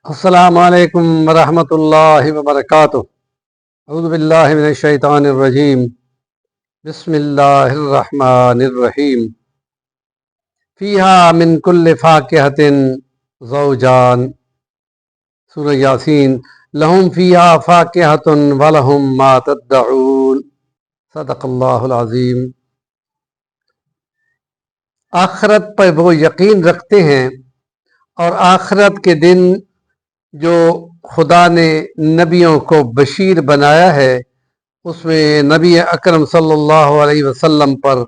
السلام علیکم ورحمۃ اللہ وبرکاتہ۔ اعوذ باللہ من الشیطان الرجیم، بسم اللہ الرحمن الرحیم۔ فیہا من کل فاکہۃ زوجان، سورہ یاسین۔ لہم فیہا فاکہۃ ولہم ما تدعون، صدق اللہ العظیم۔ آخرت پر وہ یقین رکھتے ہیں اور آخرت کے دن جو خدا نے نبیوں کو بشیر بنایا ہے، اس میں نبی اکرم صلی اللہ علیہ وسلم پر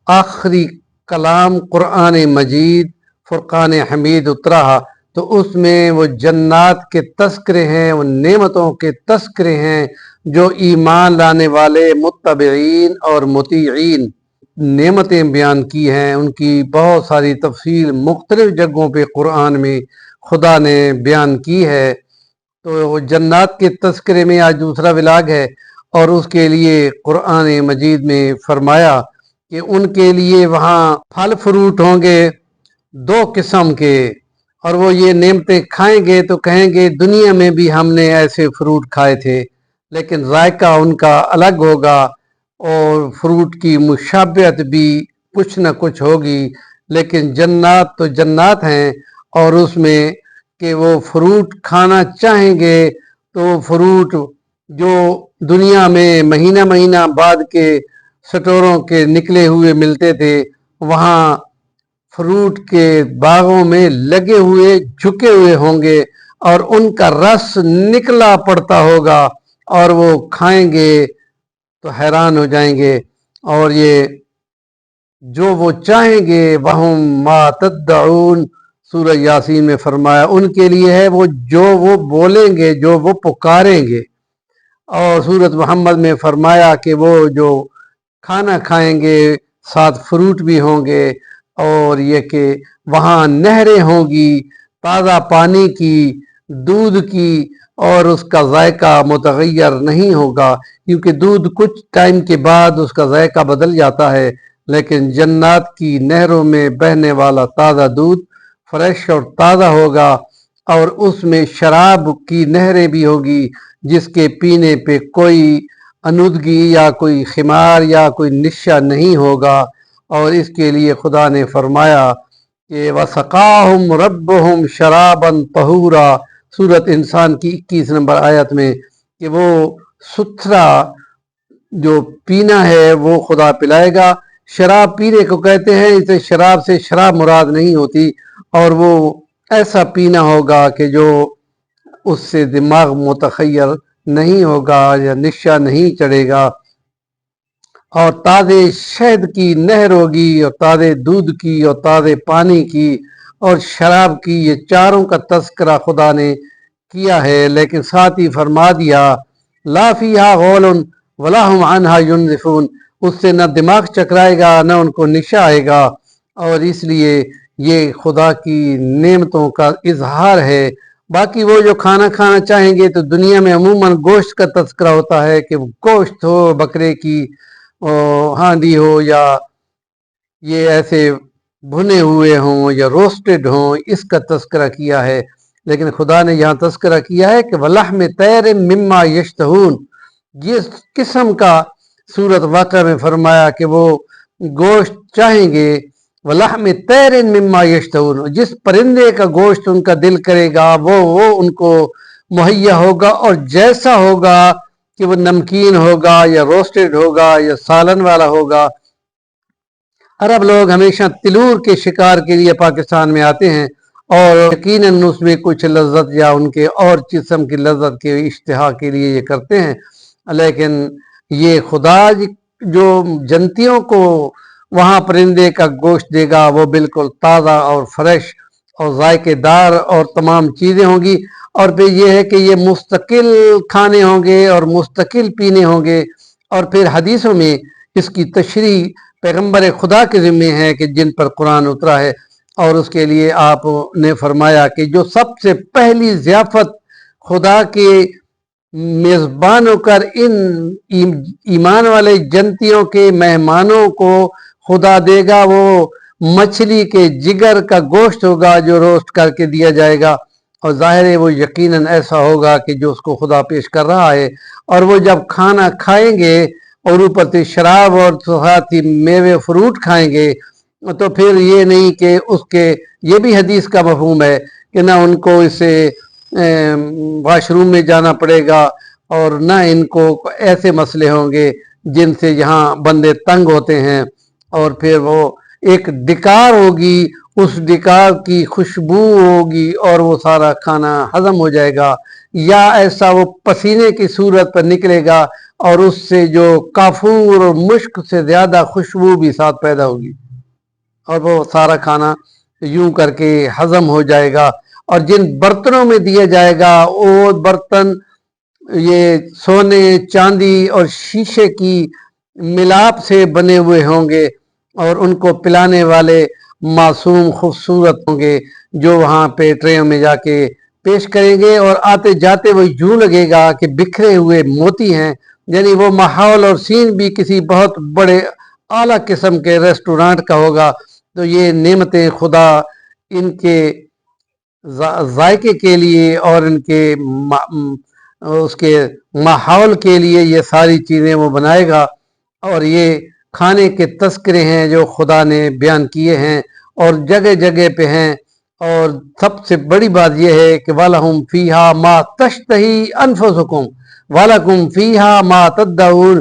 آخری کلام قرآن مجید فرقان حمید اترا، تو اس میں وہ جنات کے تذکرے ہیں، وہ نعمتوں کے تذکرے ہیں جو ایمان لانے والے متبعین اور مطیعین نعمتیں بیان کی ہیں۔ ان کی بہت ساری تفصیل مختلف جگہوں پہ قرآن میں خدا نے بیان کی ہے۔ تو جنات کے تذکرے میں آج دوسرا ولاگ ہے، اور اس کے لیے قرآن مجید میں فرمایا کہ ان کے لیے وہاں پھل فروٹ ہوں گے دو قسم کے، اور وہ یہ نعمتیں کھائیں گے تو کہیں گے دنیا میں بھی ہم نے ایسے فروٹ کھائے تھے، لیکن ذائقہ ان کا الگ ہوگا اور فروٹ کی مشابہت بھی کچھ نہ کچھ ہوگی۔ لیکن جنات تو جنات ہیں، اور اس میں کہ وہ فروٹ کھانا چاہیں گے تو فروٹ جو دنیا میں مہینہ مہینہ بعد کے سٹوروں کے نکلے ہوئے ملتے تھے، وہاں فروٹ کے باغوں میں لگے ہوئے جھکے ہوئے ہوں گے اور ان کا رس نکلا پڑتا ہوگا، اور وہ کھائیں گے تو حیران ہو جائیں گے۔ اور یہ جو وہ چاہیں گے وَهُمْ مَا تَدَّعُونَ، سورہ یاسین میں فرمایا ان کے لیے ہے وہ جو وہ بولیں گے، جو وہ پکاریں گے۔ اور سورۃ محمد میں فرمایا کہ وہ جو کھانا کھائیں گے ساتھ فروٹ بھی ہوں گے، اور یہ کہ وہاں نہریں ہوں گی تازہ پانی کی، دودھ کی، اور اس کا ذائقہ متغیر نہیں ہوگا، کیونکہ دودھ کچھ ٹائم کے بعد اس کا ذائقہ بدل جاتا ہے، لیکن جنات کی نہروں میں بہنے والا تازہ دودھ فریش اور تازہ ہوگا، اور اس میں شراب کی نہریں بھی ہوگی جس کے پینے پہ کوئی آلودگی یا کوئی خمار یا کوئی نشہ نہیں ہوگا۔ اور اس کے لیے خدا نے فرمایا کہ وَسَقَاهُمْ رَبُّهُمْ شَرَابًا طَهُورًا، سورۃ انسان کی 21 نمبر آیت میں، کہ وہ ستھرا جو پینا ہے وہ خدا پلائے گا۔ شراب پینے کو کہتے ہیں، اسے شراب سے شراب مراد نہیں ہوتی، اور وہ ایسا پینا ہوگا کہ جو اس سے دماغ متخیر نہیں ہوگا یا نشہ نہیں چڑھے گا، اور تازے شہد کی نہر ہوگی، اور تازے دودھ کی، اور تازے پانی کی، اور شراب کی۔ یہ چاروں کا تذکرہ خدا نے کیا ہے، لیکن ساتھ ہی فرما دیا لا فیہا غول ولا ہم عنہا ینزفون، اس سے نہ دماغ چکرائے گا نہ ان کو نشہ آئے گا۔ اور اس لیے یہ خدا کی نعمتوں کا اظہار ہے۔ باقی وہ جو کھانا چاہیں گے تو دنیا میں عموماً گوشت کا تذکرہ ہوتا ہے، کہ گوشت ہو، بکرے کی ہانڈی ہو، یا یہ ایسے بھنے ہوئے ہوں یا روسٹڈ ہوں، اس کا تذکرہ کیا ہے۔ لیکن خدا نے یہاں تذکرہ کیا ہے کہ وَلَحْمِ طَيْرٍ مِّمَّا يَشْتَهُونَ، جس قسم کا سورۃ واقعہ میں فرمایا کہ وہ گوشت چاہیں گے، وَلَحْمِ طَيْرٍ مِّمَّا يَشْتَهُونَ، جس پرندے کا گوشت ان کا دل کرے گا وہ ان کو مہیا ہوگا، اور جیسا ہوگا کہ وہ نمکین ہوگا یا روسٹڈ ہوگا یا سالن والا ہوگا۔ عرب لوگ ہمیشہ تلور کے شکار کے لیے پاکستان میں آتے ہیں، اور یقیناً اس میں کچھ لذت یا ان کے اور قسم کی لذت کے اشتہا کے لیے یہ کرتے ہیں، لیکن یہ خدا جو جنتیوں کو وہاں پرندے کا گوشت دے گا وہ بالکل تازہ اور فریش اور ذائقے دار اور تمام چیزیں ہوں گی۔ اور پھر یہ ہے کہ یہ مستقل کھانے ہوں گے اور مستقل پینے ہوں گے۔ اور پھر حدیثوں میں اس کی تشریح پیغمبر خدا کے ذمے ہے کہ جن پر قرآن اترا ہے، اور اس کے لیے آپ نے فرمایا کہ جو سب سے پہلی ضیافت خدا کے میزبان ہو کر ان ایمان والے جنتیوں کے مہمانوں کو خدا دے گا، وہ مچھلی کے جگر کا گوشت ہوگا جو روسٹ کر کے دیا جائے گا۔ اور ظاہر ہے وہ یقیناً ایسا ہوگا کہ جو اس کو خدا پیش کر رہا ہے، اور وہ جب کھانا کھائیں گے اور اوپر سے شراب اور ساتھ ہی میوے فروٹ کھائیں گے، تو پھر یہ نہیں کہ اس کے، یہ بھی حدیث کا مفہوم ہے کہ نہ ان کو اسے واش روم میں جانا پڑے گا، اور نہ ان کو ایسے مسئلے ہوں گے جن سے یہاں بندے تنگ ہوتے ہیں، اور پھر وہ ایک ڈکار ہوگی، اس ڈکار کی خوشبو ہوگی اور وہ سارا کھانا ہضم ہو جائے گا، یا ایسا وہ پسینے کی صورت پر نکلے گا اور اس سے جو کافور اور مشک سے زیادہ خوشبو بھی ساتھ پیدا ہوگی، اور وہ سارا کھانا یوں کر کے ہضم ہو جائے گا۔ اور جن برتنوں میں دیا جائے گا وہ برتن یہ سونے، چاندی اور شیشے کی ملاپ سے بنے ہوئے ہوں گے، اور ان کو پلانے والے معصوم خوبصورت ہوں گے جو وہاں پہ ٹریوں میں جا کے پیش کریں گے، اور آتے جاتے وہ یوں لگے گا کہ بکھرے ہوئے موتی ہیں، یعنی وہ ماحول اور سین بھی کسی بہت بڑے اعلیٰ قسم کے ریسٹورانٹ کا ہوگا۔ تو یہ نعمتیں خدا ان کے ذائقے کے لیے اور ان کے اس کے ماحول کے لیے یہ ساری چیزیں وہ بنائے گا، اور یہ کھانے کے تذکرے ہیں جو خدا نے بیان کیے ہیں اور جگہ جگہ پہ ہیں۔ اور سب سے بڑی بات یہ ہے کہ وَلَهُمْ فِيهَا مَا تَشْتَهِي أَنفُسُكُمْ وَلَكُمْ فِيهَا مَا تَدَّعُونَ،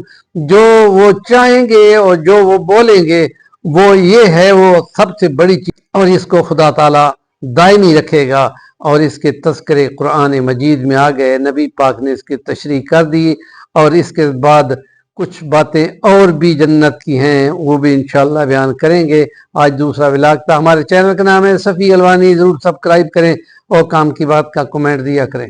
جو وہ چاہیں گے اور جو وہ بولیں گے وہ یہ ہے، وہ سب سے بڑی چیز، اور اس کو خدا تعالیٰ دائمی رکھے گا۔ اور اس کے تذکرے قرآن مجید میں آ گئے، نبی پاک نے اس کی تشریح کر دی، اور اس کے بعد کچھ باتیں اور بھی جنت کی ہیں وہ بھی انشاءاللہ بیان کریں گے۔ آج دوسرا ولاگ تھا۔ ہمارے چینل کا نام ہے صفی الوانی، ضرور سبسکرائب کریں اور کام کی بات کا کمنٹ دیا کریں۔